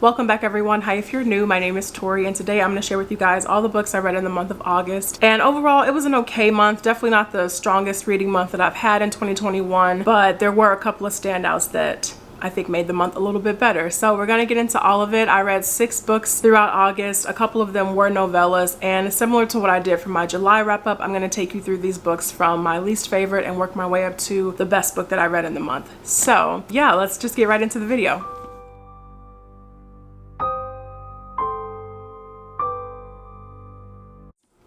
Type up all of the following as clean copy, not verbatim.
Welcome back everyone. Hi, if you're new, my name is Tori and today I'm going to share with you guys all the books I read in the month of August. And overall it was an okay month, definitely not the strongest reading month that I've had in 2021, but there were a couple of standouts that I think made the month a little bit better. So we're going to get into all of it. I read 6 books throughout August. A couple of them were novellas, and similar to what I did for my July wrap up, I'm going to take you through these books from my least favorite and work my way up to the best book that I read in the month. So yeah, let's just get right into the video.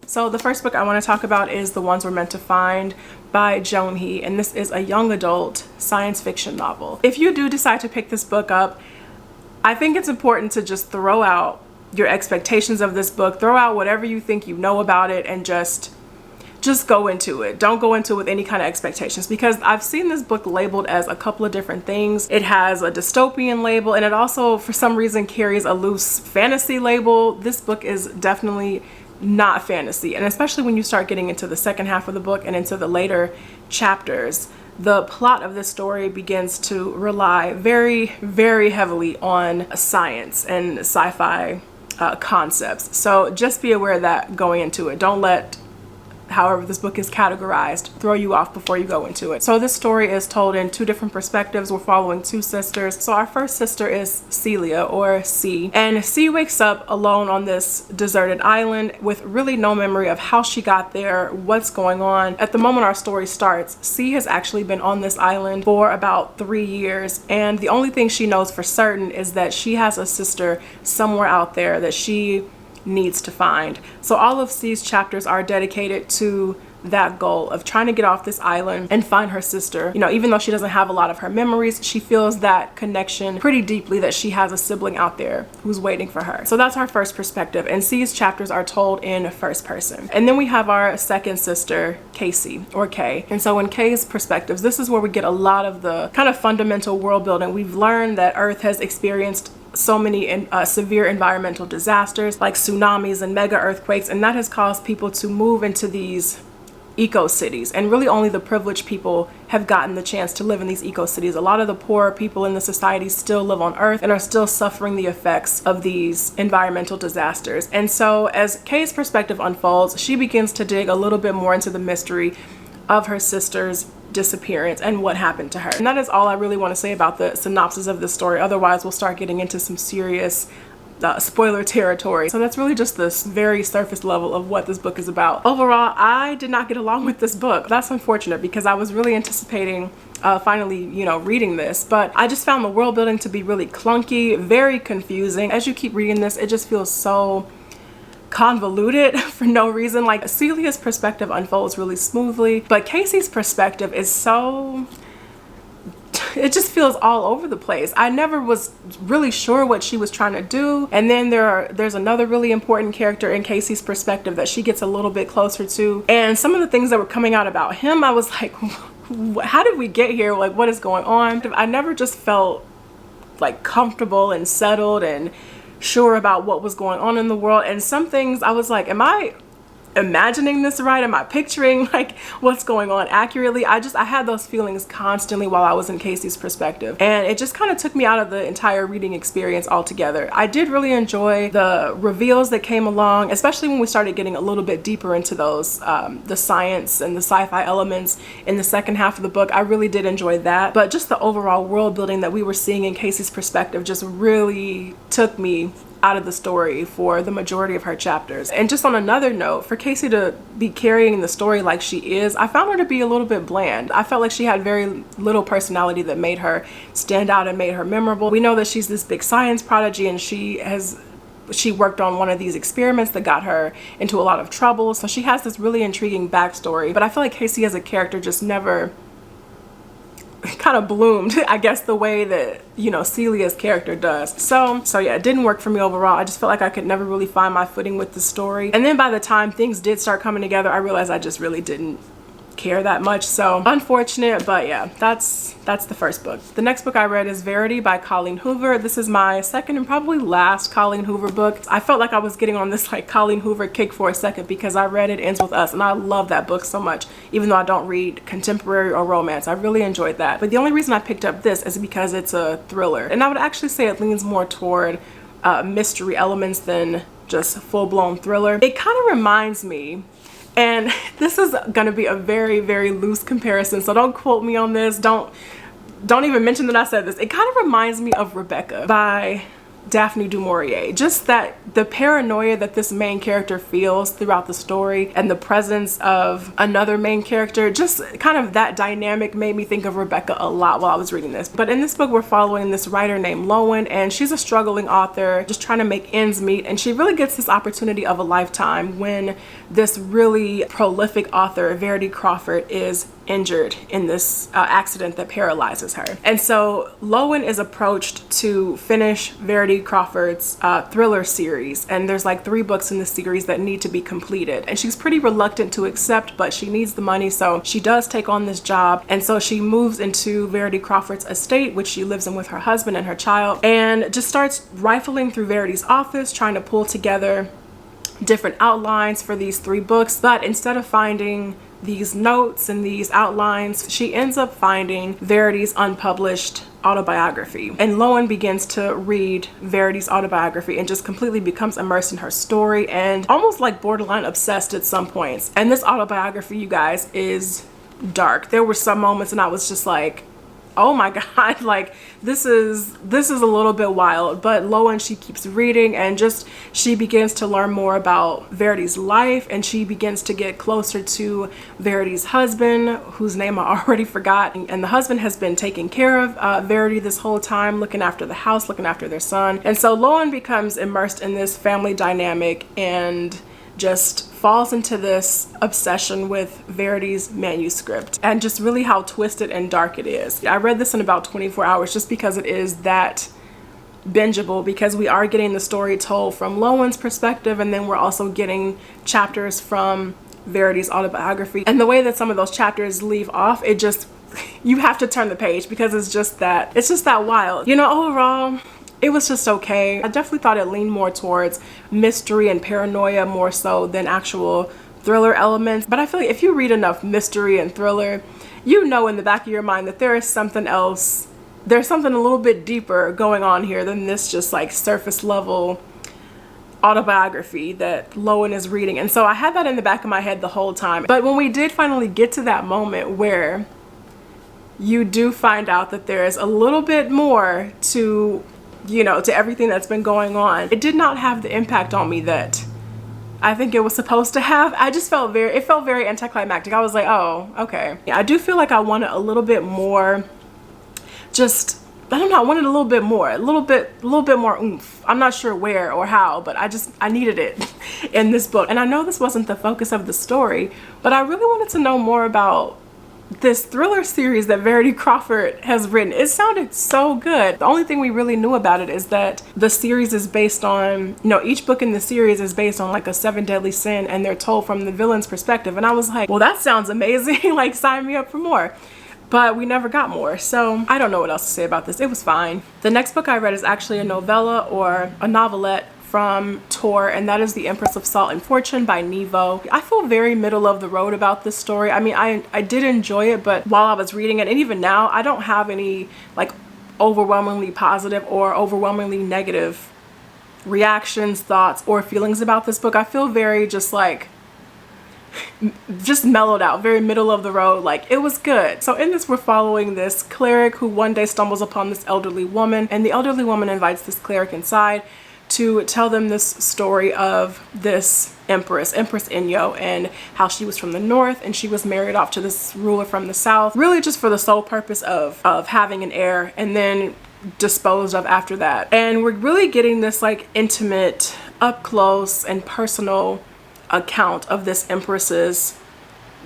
So the first book I want to talk about is The Ones We're Meant to Find by Joan, and this is a young adult science fiction novel. If you do decide to pick this book up, I think it's important to just throw out your expectations of this book, throw out whatever you think you know about it, and just go into it. Don't go into it with any kind of expectations, because I've seen this book labeled as a couple of different things. It has a dystopian label, and it also for some reason carries a loose fantasy label. This book is definitely not fantasy, and especially when you start getting into the second half of the book and into the later chapters, the plot of this story begins to rely very, very heavily on science and sci-fi concepts. So just be aware of that going into it. Don't let however this book is categorized throw you off before you go into it. So this story is told in 2 different perspectives. We're following 2 sisters. So our first sister is Celia, or C, and C wakes up alone on this deserted island with really no memory of how she got there, what's going on. At the moment our story starts, C has actually been on this island for about 3 years, and the only thing she knows for certain is that she has a sister somewhere out there that she needs to find. So all of C's chapters are dedicated to that goal of trying to get off this island and find her sister. You know, even though she doesn't have a lot of her memories, she feels that connection pretty deeply, that she has a sibling out there who's waiting for her. So that's our first perspective, and C's chapters are told in first person. And then we have our second sister, Casey, or Kay. And so in Kay's perspectives, this is where we get a lot of the kind of fundamental world building. We've learned that Earth has experienced so many severe environmental disasters like tsunamis and mega earthquakes, and that has caused people to move into these eco-cities, and really only the privileged people have gotten the chance to live in these eco-cities. A lot of the poor people in the society still live on Earth and are still suffering the effects of these environmental disasters. And so as Kay's perspective unfolds, she begins to dig a little bit more into the mystery of her sister's disappearance and what happened to her. And that is all I really want to say about the synopsis of this story. Otherwise we'll start getting into some serious spoiler territory. So that's really just this very surface level of what this book is about. Overall, I did not get along with this book. That's unfortunate, because I was really anticipating finally, you know, reading this, but I just found the world building to be really clunky, very confusing. As you keep reading this, it just feels so convoluted for no reason. Like, Celia's perspective unfolds really smoothly, but Casey's perspective is so, it just feels all over the place. I never was really sure what she was trying to do. And then there's another really important character in Casey's perspective that she gets a little bit closer to, and some of the things that were coming out about him, I was like, how did we get here? Like, what is going on? I never just felt like comfortable and settled and sure about what was going on in the world. And some things I was like, am I imagining this right? Am I picturing like what's going on accurately? I had those feelings constantly while I was in Casey's perspective, and it just kind of took me out of the entire reading experience altogether. I did really enjoy the reveals that came along, especially when we started getting a little bit deeper into those the science and the sci-fi elements in the second half of the book. I really did enjoy that, but just the overall world building that we were seeing in Casey's perspective just really took me out of the story for the majority of her chapters. And just on another note, for Casey to be carrying the story like she is, I found her to be a little bit bland. I felt like she had very little personality that made her stand out and made her memorable. We know that she's this big science prodigy, and she worked on one of these experiments that got her into a lot of trouble. So she has this really intriguing backstory, but I feel like Casey as a character just never kind of bloomed, I guess, the way that, you know, Celia's character does. So yeah, it didn't work for me overall. I just felt like I could never really find my footing with the story. And then by the time things did start coming together, I realized I just really didn't care that much. So unfortunate, but yeah, that's the first book. The next book I read is Verity by Colleen Hoover. This is my second and probably last Colleen Hoover book. I felt like I was getting on this like Colleen Hoover kick for a second because I read It Ends With Us, and I love that book so much. Even though I don't read contemporary or romance, I really enjoyed that. But the only reason I picked up this is because it's a thriller, and I would actually say it leans more toward mystery elements than just full-blown thriller. It kind of reminds me, and this is going to be a very, very loose comparison, so don't quote me on this. Don't even mention that I said this. It kind of reminds me of Rebecca by Daphne du Maurier. Just that the paranoia that this main character feels throughout the story and the presence of another main character, just kind of that dynamic made me think of Rebecca a lot while I was reading this. But in this book, we're following this writer named Lowen, and she's a struggling author just trying to make ends meet, and she really gets this opportunity of a lifetime when this really prolific author, Verity Crawford, is injured in this accident that paralyzes her. And so Lowen is approached to finish Verity Crawford's thriller series, and there's like 3 books in the series that need to be completed, and she's pretty reluctant to accept, but she needs the money, so she does take on this job. And so she moves into Verity Crawford's estate, which she lives in with her husband and her child, and just starts rifling through Verity's office trying to pull together different outlines for these 3 books. But instead of finding these notes and these outlines, she ends up finding Verity's unpublished autobiography. And Lowen begins to read Verity's autobiography and just completely becomes immersed in her story and almost like borderline obsessed at some points. And this autobiography, you guys, is dark. There were some moments and I was just like, oh my god, like this is a little bit wild. But Lowen, she keeps reading, and just she begins to learn more about Verity's life, and she begins to get closer to Verity's husband, whose name I already forgot. And the husband has been taking care of Verity this whole time, looking after the house, looking after their son. And so Lowen becomes immersed in this family dynamic and just falls into this obsession with Verity's manuscript, and just really how twisted and dark it is. I read this in about 24 hours just because it is that bingeable, because we are getting the story told from Lowen's perspective, and then we're also getting chapters from Verity's autobiography. And the way that some of those chapters leave off, it just, you have to turn the page because it's just that wild. You know, overall, it was just okay. I definitely thought it leaned more towards mystery and paranoia more so than actual thriller elements. But I feel like if you read enough mystery and thriller, you know in the back of your mind that there is something else. There's something a little bit deeper going on here than this just like surface level autobiography that Lowen is reading. And so I had that in the back of my head the whole time. But when we did finally get to that moment where you do find out that there is a little bit more to, you know, to everything that's been going on, it did not have the impact on me that I think it was supposed to have. I just felt it felt very anticlimactic. I was like, oh, okay. Yeah, I do feel like I wanted a little bit more, just, I don't know, I wanted a little bit more, a little bit more oomph. I'm not sure where or how, but I needed it in this book. And I know this wasn't the focus of the story, but I really wanted to know more about this thriller series that Verity Crawford has written. It sounded so good. The only thing we really knew about it is that the series is based on, you know, each book in the series is based on like a 7 deadly sin, and they're told from the villain's perspective. And I was like, well, that sounds amazing. Like, sign me up for more. But we never got more. So I don't know what else to say about this. It was fine. The next book I read is actually a novella, or a novelette, from Tor, and that is The Empress of Salt and Fortune by Nevo. I feel very middle of the road about this story. I mean, I did enjoy it, but while I was reading it, and even now, I don't have any like overwhelmingly positive or overwhelmingly negative reactions, thoughts, or feelings about this book. I feel very just mellowed out, very middle of the road. Like, it was good. So in this, we're following this cleric who one day stumbles upon this elderly woman, and the elderly woman invites this cleric inside to tell them this story of this Empress Inyo, and how she was from the north and she was married off to this ruler from the south, really just for the sole purpose of having an heir, and then disposed of after that. And we're really getting this like intimate, up close and personal account of this Empress's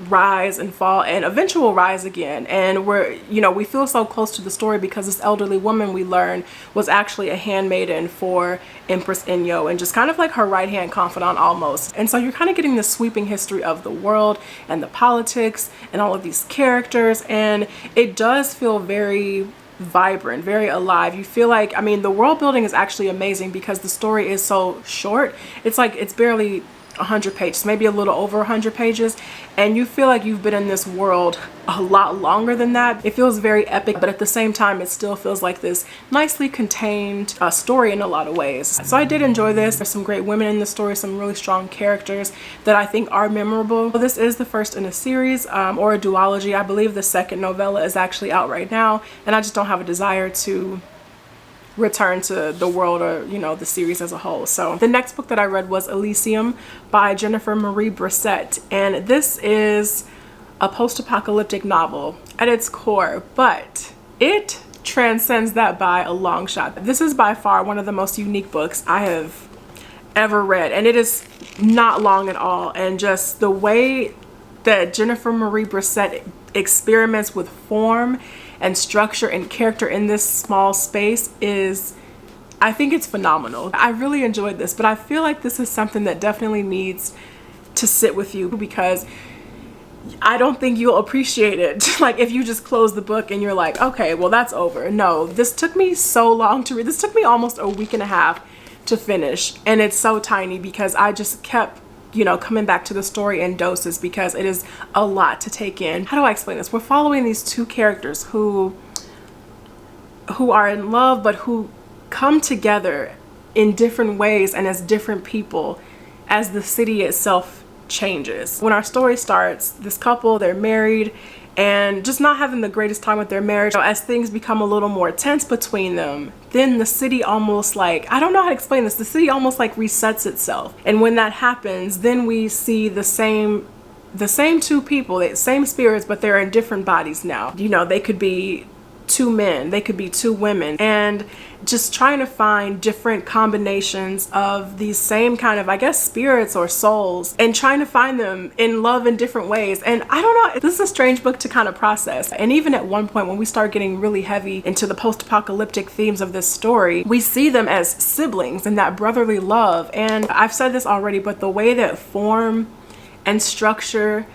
rise and fall and eventual rise again. And we feel so close to the story because this elderly woman, we learn, was actually a handmaiden for Empress Inyo, and just kind of like her right-hand confidant almost. And so you're kind of getting this sweeping history of the world and the politics and all of these characters, and it does feel very vibrant, very alive. You feel like, I mean, the world building is actually amazing because the story is so short. It's like, it's barely 100 pages, maybe a little over 100 pages, and you feel like you've been in this world a lot longer than that. It feels very epic, but at the same time it still feels like this nicely contained story in a lot of ways. So I did enjoy this. There's some great women in the story, some really strong characters that I think are memorable. So this is the first in a series or a duology. I believe the second novella is actually out right now, and I just don't have a desire to return to the world or, you know, the series as a whole. So the next book that I read was Elysium by Jennifer Marie Brissett, and this is a post-apocalyptic novel at its core, but it transcends that by a long shot. This is by far one of the most unique books I have ever read, and it is not long at all, and just the way that Jennifer Marie Brissett experiments with form and structure and character in this small space is, I think it's phenomenal. I really enjoyed this, but I feel like this is something that definitely needs to sit with you, because I don't think you'll appreciate it like if you just close the book and you're like, okay, well, that's over. No, this took me so long to read. This took me almost a week and a half to finish, and it's so tiny because I just kept, you know, coming back to the story in doses because it is a lot to take in. How do I explain this? We're following these two characters who are in love, but who come together in different ways and as different people as the city itself changes. When our story starts, this couple, they're married and just not having the greatest time with their marriage. So as things become a little more tense between them, then the city almost like, I don't know how to explain this, the city almost like resets itself. And when that happens, then we see the same two people, the same spirits, but they're in different bodies now. You know, they could be two men, they could be two women, and just trying to find different combinations of these same kind of, I guess, spirits or souls, and trying to find them in love in different ways. And I don't know, this is a strange book to kind of process. And even at one point when we start getting really heavy into the post-apocalyptic themes of this story, we see them as siblings and that brotherly love. And I've said this already, but the way that form and structure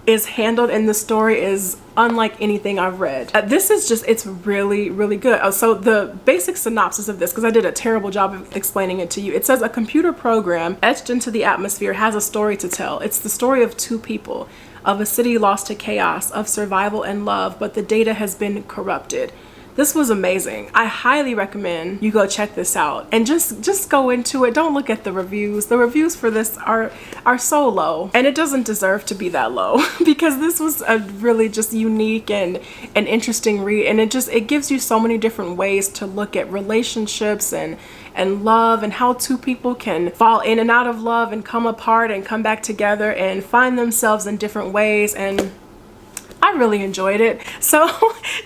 is handled in the story is unlike anything I've read. This is just, it's really, really good. So the basic synopsis of this, because I did a terrible job of explaining it to you. It says a computer program etched into the atmosphere has a story to tell. It's the story of two people, of a city lost to chaos, of survival and love, but the data has been corrupted. This was amazing. I highly recommend you go check this out and just go into it. Don't look at the reviews. The reviews for this are so low, and it doesn't deserve to be that low because this was a really just unique and an interesting read, and it gives you so many different ways to look at relationships and love, and how two people can fall in and out of love and come apart and come back together and find themselves in different ways. And I really enjoyed it. So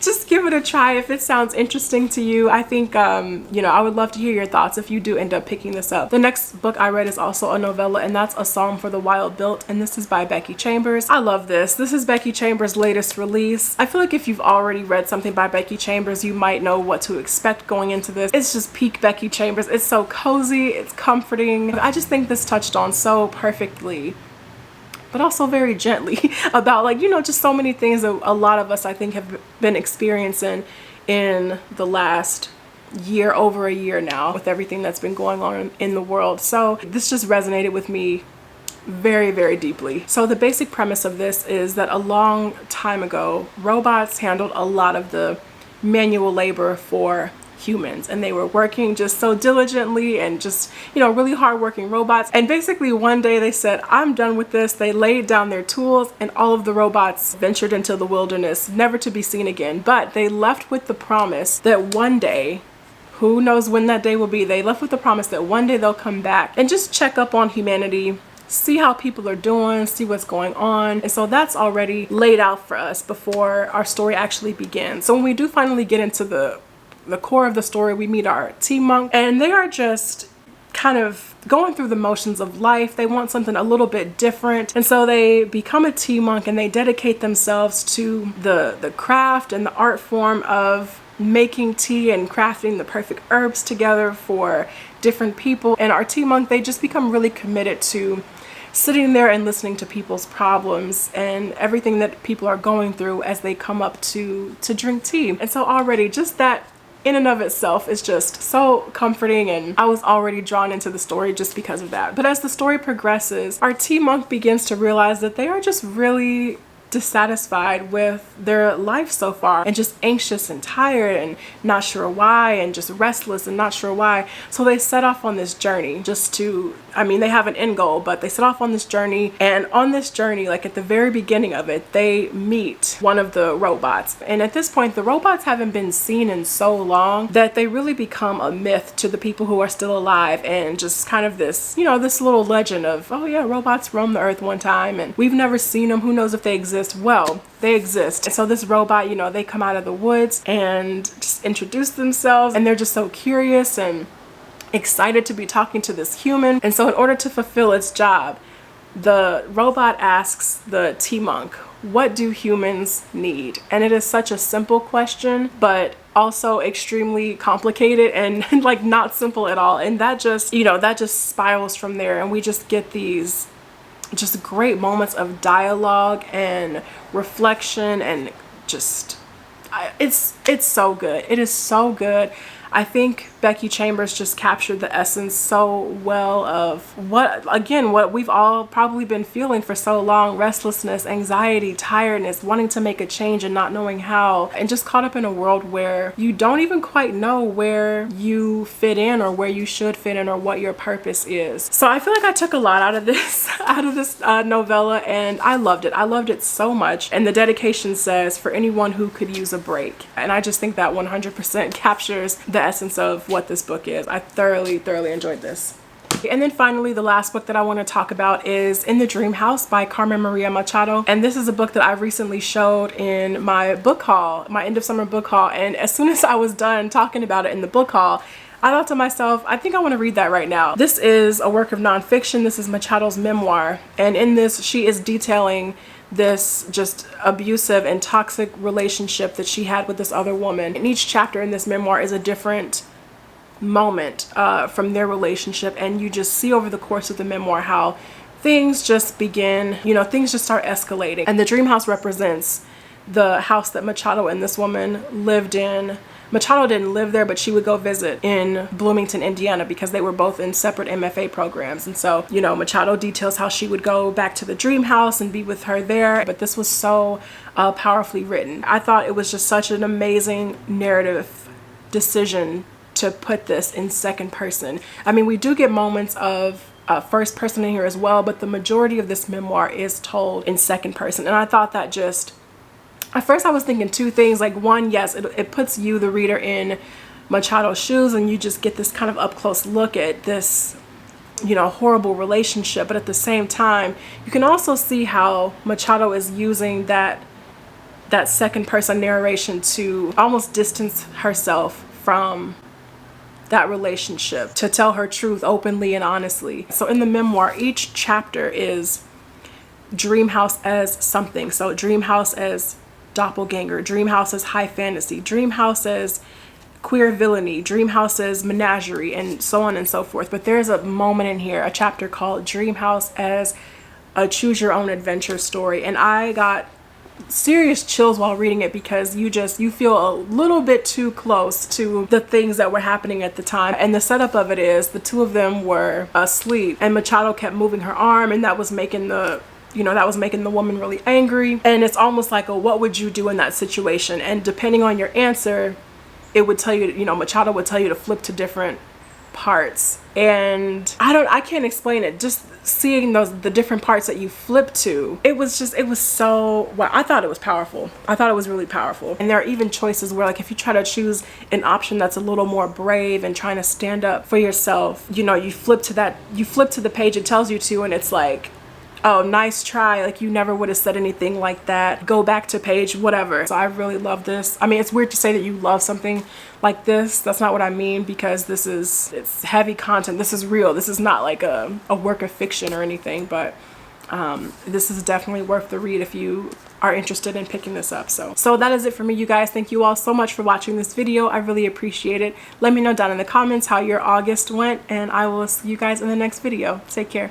just give it a try if it sounds interesting to you. I think, you know, I would love to hear your thoughts if you do end up picking this up. The next book I read is also a novella, and that's A Psalm for the Wild Built, and this is by Becky Chambers. I love this. This is Becky Chambers' latest release. I feel like if you've already read something by Becky Chambers, you might know what to expect going into this. It's just peak Becky Chambers. It's so cozy, it's comforting. I just think this touched on so perfectly, but also very gently about, like, you know, just so many things that a lot of us, I think, have been experiencing in the last year, over a year now, with everything that's been going on in the world. So this just resonated with me very, very deeply. So the basic premise of this is that a long time ago, robots handled a lot of the manual labor for humans, and they were working just so diligently and just, you know, really hardworking robots. And basically one day they said, I'm done with this. They laid down their tools, and all of the robots ventured into the wilderness, never to be seen again. But they left with the promise that one day, who knows when that day will be, they left with the promise that one day they'll come back and just check up on humanity, see how people are doing, see what's going on. And so that's already laid out for us before our story actually begins. So when we do finally get into the core of the story, we meet our tea monk, and they are just kind of going through the motions of life. They want something a little bit different, and so they become a tea monk, and they dedicate themselves to the craft and the art form of making tea and crafting the perfect herbs together for different people. And our tea monk, they just become really committed to sitting there and listening to people's problems and everything that people are going through as they come up to drink tea. And so already just that in and of itself is just so comforting, and I was already drawn into the story just because of that. But as the story progresses, our T-Monk begins to realize that they are just really dissatisfied with their life so far, and just anxious and tired and not sure why, and just restless and not sure why. So they set off on this journey just to, I mean, they have an end goal, but they set off on this journey, and on this journey, like at the very beginning of it, they meet one of the robots. And at this point, the robots haven't been seen in so long that they really become a myth to the people who are still alive, and just kind of this, you know, this little legend of, oh yeah, robots roamed the earth one time and we've never seen them, who knows if they exist. Well, they exist. And so this robot, you know, they come out of the woods and just introduce themselves, and they're just so curious and excited to be talking to this human. And so in order to fulfill its job, the robot asks the T-Monk, what do humans need? And it is such a simple question, but also extremely complicated and like not simple at all. And that just, you know, that just spirals from there, and we just get these just great moments of dialogue and reflection, and just it's so good. It is so good. I think Becky Chambers just captured the essence so well of what we've all probably been feeling for so long: restlessness, anxiety, tiredness, wanting to make a change and not knowing how, and just caught up in a world where you don't even quite know where you fit in, or where you should fit in, or what your purpose is. So I feel like I took a lot out of this novella, and I loved it. I loved it so much. And the dedication says, for anyone who could use a break. And I just think that 100% captures the essence of what this book is. I thoroughly enjoyed this. And then finally, the last book that I want to talk about is In the Dream House by Carmen Maria Machado. And this is a book that I recently showed in my book haul, my end of summer book haul. And as soon as I was done talking about it in the book haul, I thought to myself, I think I want to read that right now. This is a work of nonfiction. This is Machado's memoir. And in this, she is detailing this just abusive and toxic relationship that she had with this other woman. And each chapter in this memoir is a different moment from their relationship, and you just see over the course of the memoir how things just begin, you know, things just start escalating. And the dream house represents the house that Machado and this woman lived in. Machado didn't live there, but she would go visit in Bloomington, Indiana, because they were both in separate MFA programs. And so, you know, Machado details how she would go back to the dream house and be with her there. But this was so powerfully written. I thought it was just such an amazing narrative decision to put this in second person. I mean, we do get moments of first person in here as well, but the majority of this memoir is told in second person. And I thought that just, at first I was thinking two things. Like, one, yes, it puts you, the reader, in Machado's shoes, and you just get this kind of up close look at this, you know, horrible relationship. But at the same time, you can also see how Machado is using that second person narration to almost distance herself from that relationship, to tell her truth openly and honestly. So in the memoir, each chapter is dream house as something. So dream house as doppelganger, dream house as high fantasy, dream house as queer villainy, dream house as menagerie, and so on and so forth. But there's a moment in here, a chapter called Dream House as a choose your own adventure story. And I got serious chills while reading it, because you feel a little bit too close to the things that were happening at the time. And the setup of it is the two of them were asleep, and Machado kept moving her arm, and that was making the woman really angry. And it's almost like a, what would you do in that situation? And depending on your answer, it would tell you, you know, Machado would tell you to flip to different parts. And I can't explain it. Just seeing the different parts that you flip to, it was so, well, I thought it was powerful. I thought it was really powerful. And there are even choices where, like, if you try to choose an option that's a little more brave and trying to stand up for yourself, you know, you flip to the page it tells you to, and it's like, oh, nice try, like you never would have said anything like that, go back to page whatever. So I really love this. I mean, it's weird to say that you love something like this. That's not what I mean, because it's heavy content. This is real. This is not like a work of fiction or anything, but this is definitely worth the read if you are interested in picking this up. So that is it for me, you guys. Thank you all so much for watching this video. I really appreciate it. Let me know down in the comments how your August went, and I will see you guys in the next video. Take care.